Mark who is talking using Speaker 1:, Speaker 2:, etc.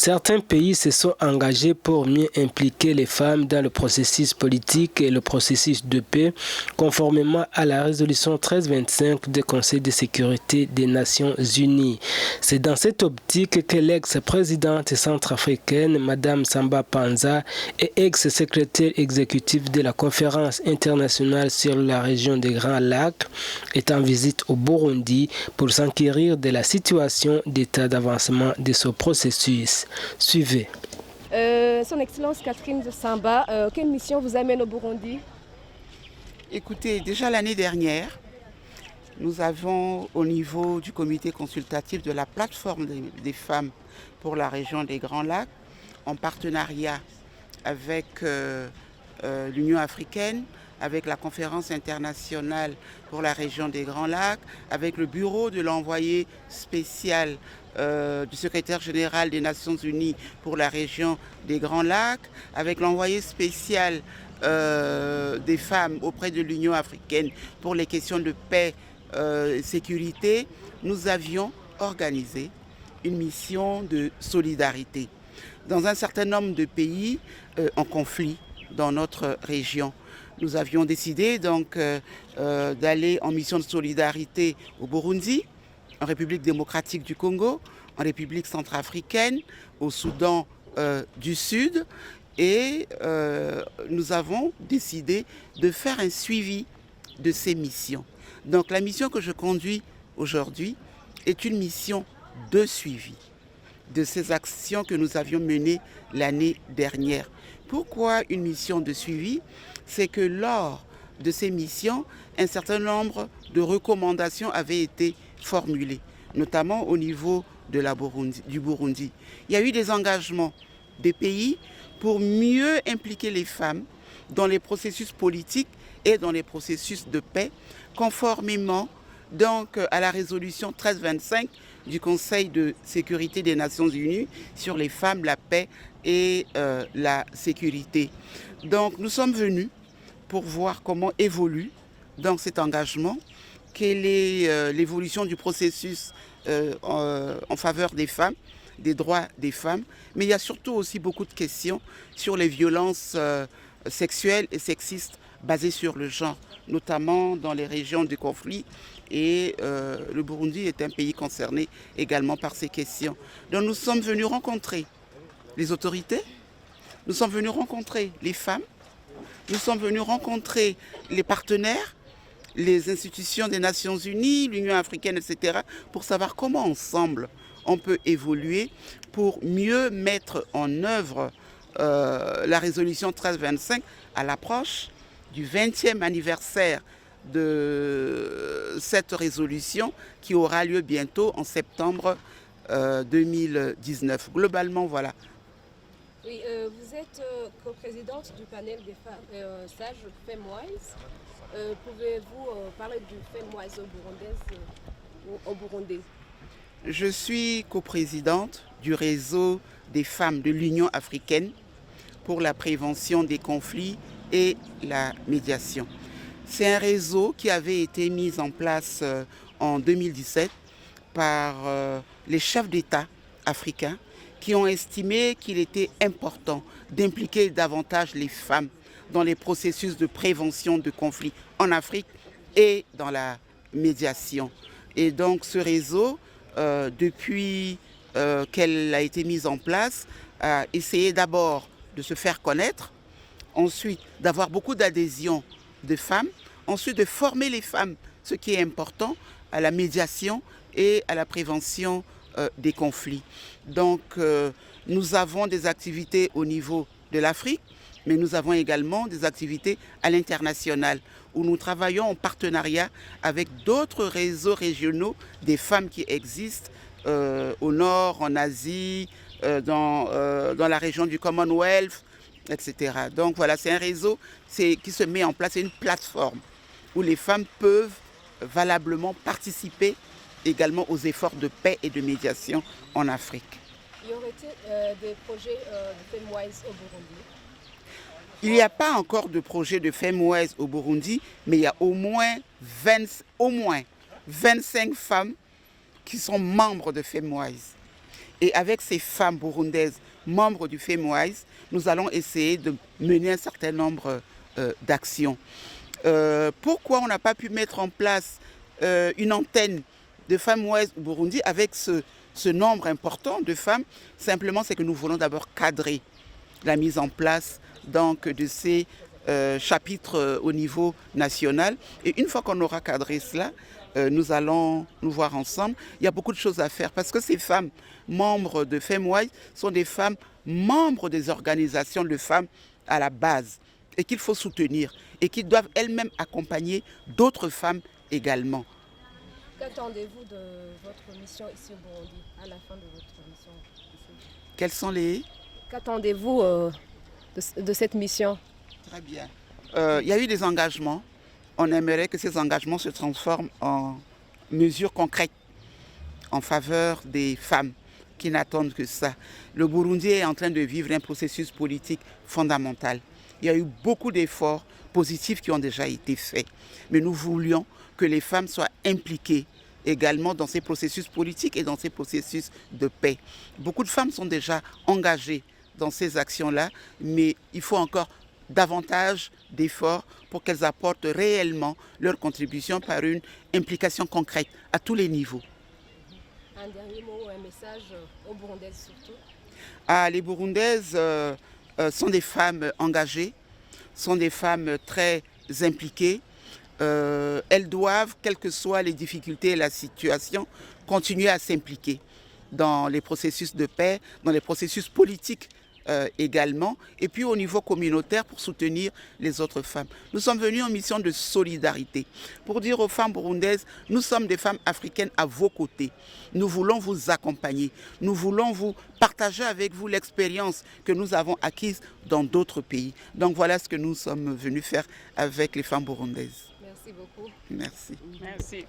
Speaker 1: Certains pays se sont engagés pour mieux impliquer les femmes dans le processus politique et le processus de paix, conformément à la résolution 1325 du Conseil de sécurité des Nations Unies. C'est dans cette optique que l'ex-présidente centrafricaine, Mme Samba Panza, et ex-secrétaire exécutif de la Conférence internationale sur la région des Grands Lacs, est en visite au Burundi pour s'enquérir de la situation d'état d'avancement de ce processus. Suivez.
Speaker 2: Son Excellence Catherine de Samba, quelle mission vous amène au Burundi?
Speaker 3: Écoutez, déjà l'année dernière, nous avons au niveau du comité consultatif de la plateforme des femmes pour la région des Grands Lacs, en partenariat avec l'Union africaine, avec la conférence internationale pour la région des Grands Lacs, avec le bureau de l'envoyé spécial du secrétaire général des Nations Unies pour la région des Grands Lacs, avec l'envoyé spécial des femmes auprès de l'Union africaine pour les questions de paix et sécurité, nous avions organisé une mission de solidarité dans un certain nombre de pays en conflit dans notre région. Nous avions décidé donc d'aller en mission de solidarité au Burundi, en République démocratique du Congo, en République centrafricaine, au Soudan du Sud. Et nous avons décidé de faire un suivi de ces missions. Donc la mission que je conduis aujourd'hui est une mission de suivi de ces actions que nous avions menées l'année dernière. Pourquoi une mission de suivi? C'est que lors de ces missions, un certain nombre de recommandations avaient été formulées, notamment au niveau du Burundi. Il y a eu des engagements des pays pour mieux impliquer les femmes dans les processus politiques et dans les processus de paix, conformément donc à la résolution 1325 du Conseil de sécurité des Nations Unies sur les femmes, la paix et la sécurité. Donc nous sommes venus pour voir comment évolue dans cet engagement, quelle est l'évolution du processus en faveur des femmes, des droits des femmes, mais il y a surtout aussi beaucoup de questions sur les violences sexuelles et sexistes basées sur le genre, notamment dans les régions de conflit. Et le Burundi est un pays concerné également par ces questions. Donc nous sommes venus rencontrer les autorités, nous sommes venus rencontrer les femmes, nous sommes venus rencontrer les partenaires, les institutions des Nations Unies, l'Union africaine, etc., pour savoir comment ensemble on peut évoluer pour mieux mettre en œuvre la résolution 1325 à l'approche du 20e anniversaire de cette résolution qui aura lieu bientôt en septembre 2019. Globalement, voilà.
Speaker 2: Oui, vous êtes coprésidente du panel des femmes sages FemWise. Pouvez-vous parler du FemWise au Burundi?
Speaker 3: Je suis coprésidente du réseau des femmes de l'Union africaine pour la prévention des conflits et la médiation. C'est un réseau qui avait été mis en place en 2017 par les chefs d'État africains qui ont estimé qu'il était important d'impliquer davantage les femmes dans les processus de prévention de conflits en Afrique et dans la médiation. Et donc ce réseau, depuis qu'elle a été mise en place, a essayé d'abord de se faire connaître, ensuite d'avoir beaucoup d'adhésion de femmes, ensuite de former les femmes, ce qui est important, à la médiation et à la prévention des conflits. Donc nous avons des activités au niveau de l'Afrique, mais nous avons également des activités à l'international où nous travaillons en partenariat avec d'autres réseaux régionaux des femmes qui existent au nord, en Asie, dans la région du Commonwealth, etc. Donc voilà, c'est un réseau qui se met en place, c'est une plateforme où les femmes peuvent valablement participer également aux efforts de paix et de médiation en Afrique.
Speaker 2: Y aurait-il des projets de FemWise au Burundi?
Speaker 3: Il n'y a pas encore de projet de FemWise au Burundi, mais il y a au moins 25 femmes qui sont membres de FemWise. Et avec ces femmes burundaises, membres du FemWise, nous allons essayer de mener un certain nombre d'actions. Pourquoi on n'a pas pu mettre en place une antenne de FemWise au Burundi avec ce nombre important de femmes? Simplement, c'est que nous voulons d'abord cadrer la mise en place donc, de ces chapitres au niveau national. Et une fois qu'on aura cadré cela, nous allons nous voir ensemble. Il y a beaucoup de choses à faire parce que ces femmes membres de FemWise sont des femmes membres des organisations de femmes à la base et qu'il faut soutenir et qui doivent elles-mêmes accompagner d'autres femmes également.
Speaker 2: Qu'attendez-vous de votre mission ici au Burundi, à la fin de votre mission ici?
Speaker 3: Quels sont les...
Speaker 2: Qu'attendez-vous de cette mission?
Speaker 3: Très bien. Il y a eu des engagements. On aimerait que ces engagements se transforment en mesures concrètes en faveur des femmes qui n'attendent que ça. Le Burundi est en train de vivre un processus politique fondamental. Il y a eu beaucoup d'efforts positifs qui ont déjà été faits. Mais nous voulions que les femmes soient impliquées également dans ces processus politiques et dans ces processus de paix. Beaucoup de femmes sont déjà engagées dans ces actions-là, mais il faut encore davantage d'efforts pour qu'elles apportent réellement leur contribution par une implication concrète à tous les niveaux.
Speaker 2: Un dernier mot, un message aux Burundaises surtout?
Speaker 3: Les Burundaises sont des femmes engagées, sont des femmes très impliquées. Elles doivent, quelles que soient les difficultés et la situation, continuer à s'impliquer dans les processus de paix, dans les processus politiques également, et puis au niveau communautaire pour soutenir les autres femmes. Nous sommes venus en mission de solidarité pour dire aux femmes burundaises, nous sommes des femmes africaines à vos côtés. Nous voulons vous accompagner. Nous voulons vous partager avec vous l'expérience que nous avons acquise dans d'autres pays. Donc voilà ce que nous sommes venus faire avec les femmes burundaises.
Speaker 2: Merci beaucoup.
Speaker 3: Merci.
Speaker 4: Merci.